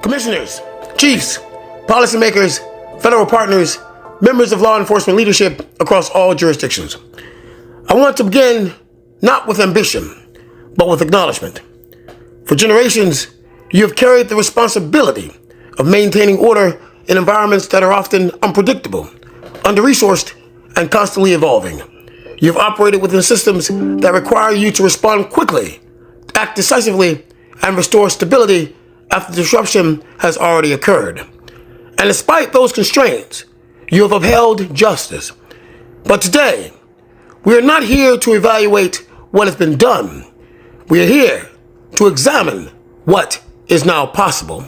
commissioners, chiefs, policymakers, federal partners, members of law enforcement leadership across all jurisdictions. I want to begin not with ambition, but with acknowledgement. For generations, you have carried the responsibility of maintaining order in environments that are often unpredictable, under-resourced, and constantly evolving. You have operated within systems that require you to respond quickly, act decisively, and restore stability after disruption has already occurred. And despite those constraints, you have upheld justice. But today, we are not here to evaluate what has been done. We are here to examine what is now possible.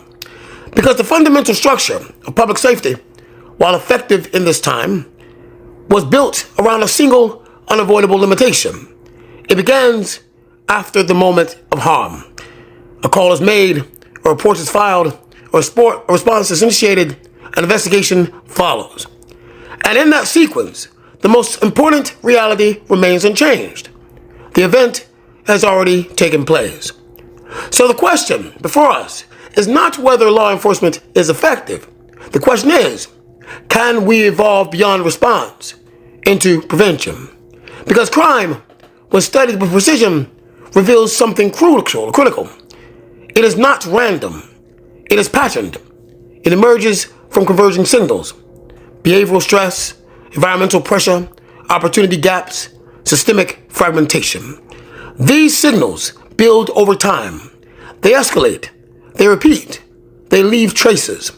Because the fundamental structure of public safety, while effective in this time, was built around a single unavoidable limitation. It begins after the moment of harm. A call is made, a report is filed, or a response is initiated, an investigation follows. And in that sequence, the most important reality remains unchanged. The event has already taken place. So the question before us is not whether law enforcement is effective. The question is, can we evolve beyond response into prevention? Because crime, when studied with precision, reveals something critical. It is not random. It is patterned. It emerges from converging signals: behavioral stress, environmental pressure, opportunity gaps, systemic fragmentation. These signals build over time. They escalate. They repeat. They leave traces.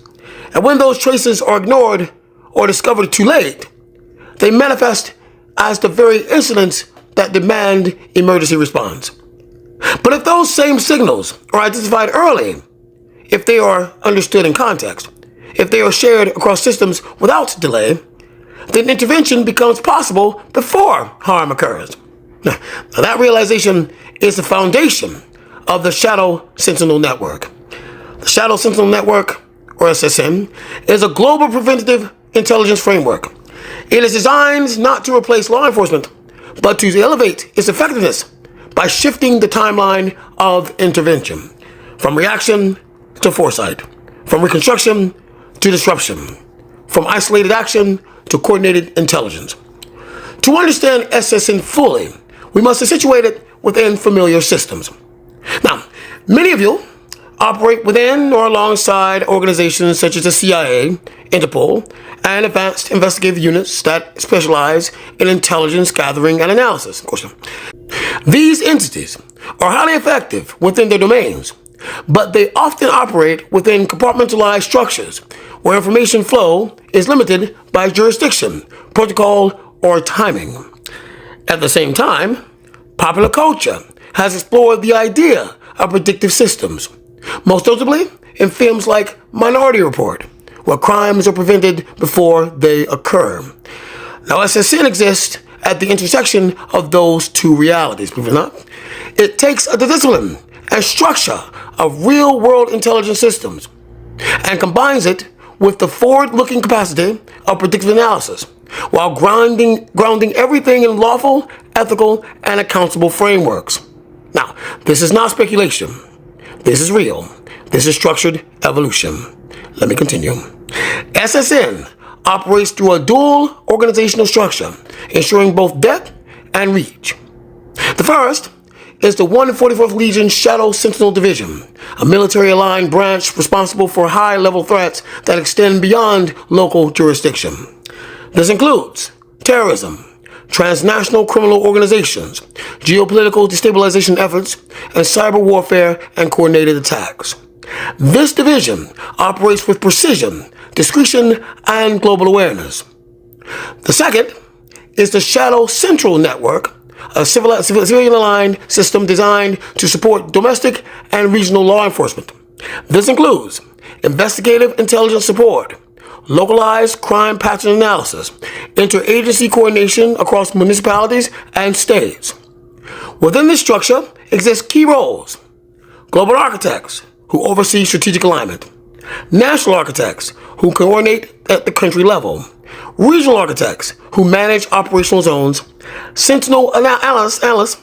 And when those traces are ignored or discovered too late, they manifest as the very incidents that demand emergency response. But if those same signals are identified early, if they are understood in context, if they are shared across systems without delay, then intervention becomes possible before harm occurs. Now, that realization is the foundation of the Shadow Sentinel Network. The Shadow Sentinel Network, or SSN, is a global preventative intelligence framework. It is designed not to replace law enforcement, but to elevate its effectiveness by shifting the timeline of intervention, from reaction to foresight, from reconstruction to disruption, from isolated action to coordinated intelligence. To understand SSN fully, we must situate it within familiar systems. Now, many of you operate within or alongside organizations such as the CIA, Interpol, and advanced investigative units that specialize in intelligence gathering and analysis. Of course, these entities are highly effective within their domains, but they often operate within compartmentalized structures where information flow is limited by jurisdiction, protocol, or timing. At the same time, popular culture has explored the idea of predictive systems, most notably in films like Minority Report, where crimes are prevented before they occur. Now, SSN exists at the intersection of those two realities, believe it or not. It takes the discipline and structure of real-world intelligence systems and combines it with the forward-looking capacity of predictive analysis, while grounding everything in lawful, ethical, and accountable frameworks. Now, this is not speculation. This is real. This is structured evolution. Let me continue. SSN operates through a dual organizational structure, ensuring both depth and reach. The first is the 144th Legion Shadow Sentinel Division, a military-aligned branch responsible for high-level threats that extend beyond local jurisdiction. This includes terrorism, transnational criminal organizations, geopolitical destabilization efforts, and cyber warfare and coordinated attacks. This division operates with precision, discretion, and global awareness. The second is the Shadow Sentinel Network, a civilian-aligned system designed to support domestic and regional law enforcement. This includes investigative intelligence support, localized crime pattern analysis, interagency coordination across municipalities and states. Within this structure exist key roles: global architects, who oversee strategic alignment; national architects, who coordinate at the country level; regional architects, who manage operational zones; sentinel analysts,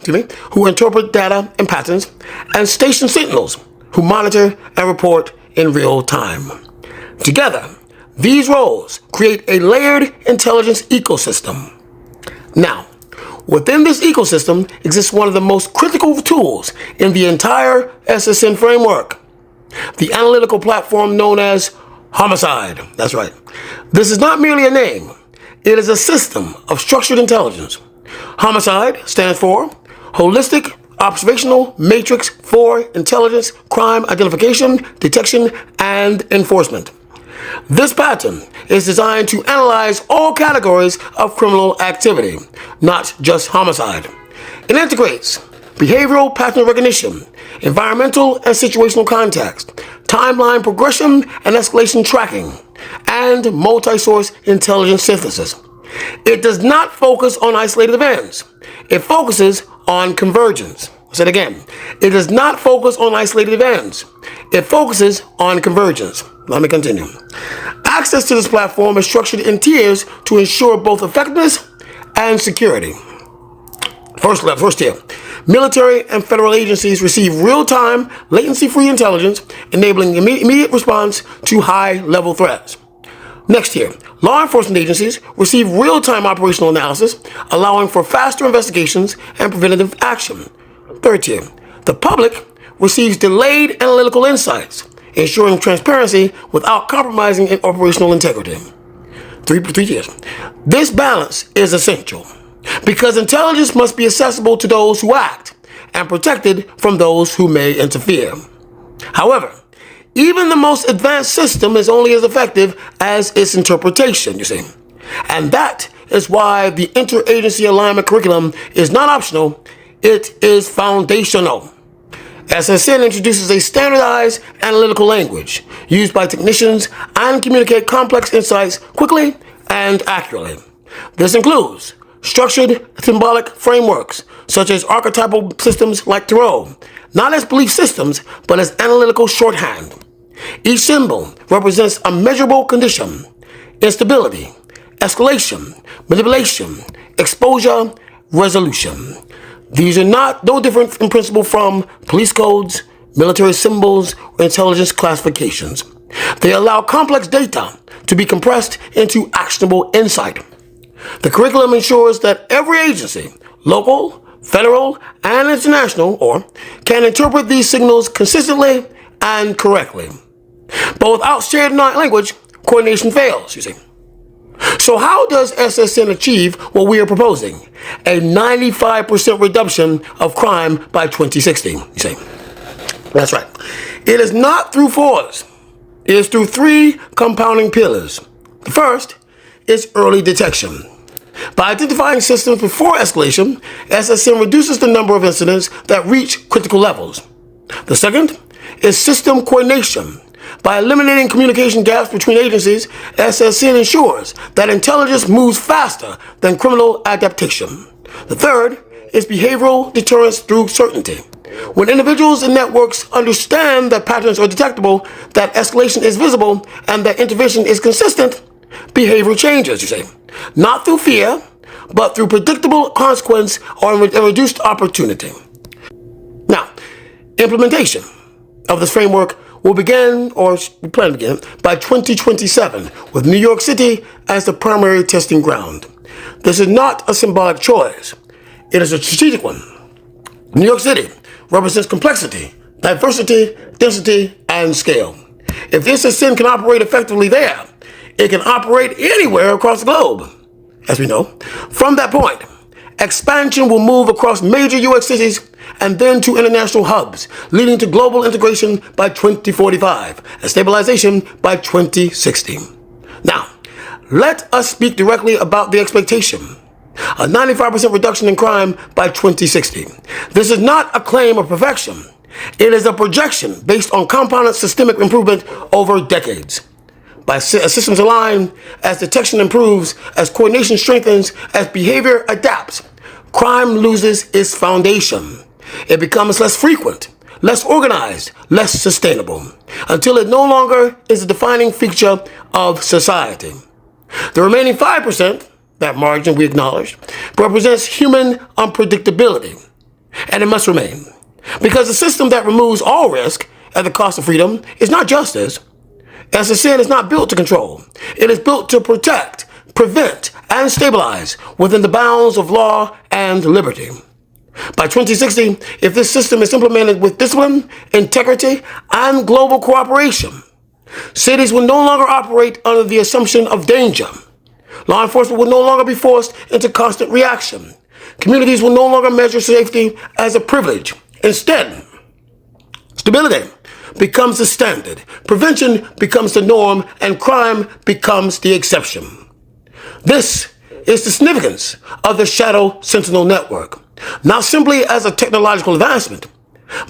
who interpret data and patterns; and station sentinels, who monitor and report in real time. Together, these roles create a layered intelligence ecosystem. Now, within this ecosystem exists one of the most critical tools in the entire SSN framework, the analytical platform known as H.O.M.I.C.I.D.E. That's right. This is not merely a name. It is a system of structured intelligence. H.O.M.I.C.I.D.E. stands for Holistic Observational Matrix for Intelligence, Crime Identification, Detection, and Enforcement. This pattern is designed to analyze all categories of criminal activity, not just homicide. It integrates behavioral pattern recognition, environmental and situational context, timeline progression and escalation tracking, and multi-source intelligence synthesis. It does not focus on isolated events. It focuses on convergence. I'll say it again. It does not focus on isolated events. It focuses on convergence. Let me continue. Access to this platform is structured in tiers to ensure both effectiveness and security. First tier. Military and federal agencies receive real-time, latency-free intelligence, enabling immediate response to high-level threats. Next tier. Law enforcement agencies receive real-time operational analysis, allowing for faster investigations and preventative action. Third tier. The public receives delayed analytical insights, ensuring transparency without compromising operational integrity. Three tiers. This balance is essential because intelligence must be accessible to those who act and protected from those who may interfere. However, even the most advanced system is only as effective as its interpretation, you see. And that is why the interagency alignment curriculum is not optional, it is foundational. SSN introduces a standardized analytical language used by technicians and communicate complex insights quickly and accurately. This includes structured symbolic frameworks, such as archetypal systems like Tarot, not as belief systems, but as analytical shorthand. Each symbol represents a measurable condition: instability, escalation, manipulation, exposure, resolution. These are no different in principle from police codes, military symbols, or intelligence classifications. They allow complex data to be compressed into actionable insight. The curriculum ensures that every agency, local, federal, and international, can interpret these signals consistently and correctly. But without shared language, coordination fails, you see. So how does SSN achieve what we are proposing? A 95% reduction of crime by 2060, you see. That's right. It is not through force. It is through three compounding pillars. The first is early detection. By identifying systems before escalation, SSN reduces the number of incidents that reach critical levels. The second is system coordination. By eliminating communication gaps between agencies, SSN ensures that intelligence moves faster than criminal adaptation. The third is behavioral deterrence through certainty. When individuals and networks understand that patterns are detectable, that escalation is visible, and that intervention is consistent, behavior changes, you say. Not through fear, but through predictable consequence or reduced opportunity. Now, implementation of this framework will begin, or we plan to begin, by 2027, with New York City as the primary testing ground. This is not a symbolic choice. It is a strategic one. New York City represents complexity, diversity, density, and scale. If this SSN can operate effectively there, it can operate anywhere across the globe, as we know. From that point, expansion will move across major U.S. cities and then to international hubs, leading to global integration by 2045 and stabilization by 2060. Now, let us speak directly about the expectation: a 95% reduction in crime by 2060. This is not a claim of perfection. It is a projection based on compounded systemic improvement over decades. As systems align, as detection improves, as coordination strengthens, as behavior adapts, crime loses its foundation. It becomes less frequent, less organized, less sustainable, until it no longer is a defining feature of society. The remaining 5%, that margin we acknowledge, represents human unpredictability, and it must remain. Because a system that removes all risk, at the cost of freedom is not justice, as the sin is not built to control. It is built to protect, prevent, and stabilize within the bounds of law and liberty. By 2060, if this system is implemented with discipline, integrity, and global cooperation, cities will no longer operate under the assumption of danger. Law enforcement will no longer be forced into constant reaction. Communities will no longer measure safety as a privilege. Instead, stability becomes the standard, prevention becomes the norm, and crime becomes the exception. This is the significance of the Shadow Sentinel Network, not simply as a technological advancement,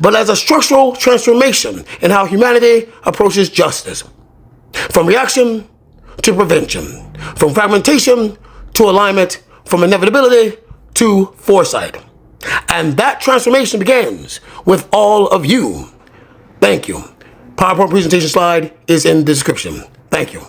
but as a structural transformation in how humanity approaches justice. From reaction to prevention, from fragmentation to alignment, from inevitability to foresight. And that transformation begins with all of you. Thank you. PowerPoint presentation slide is in the description. Thank you.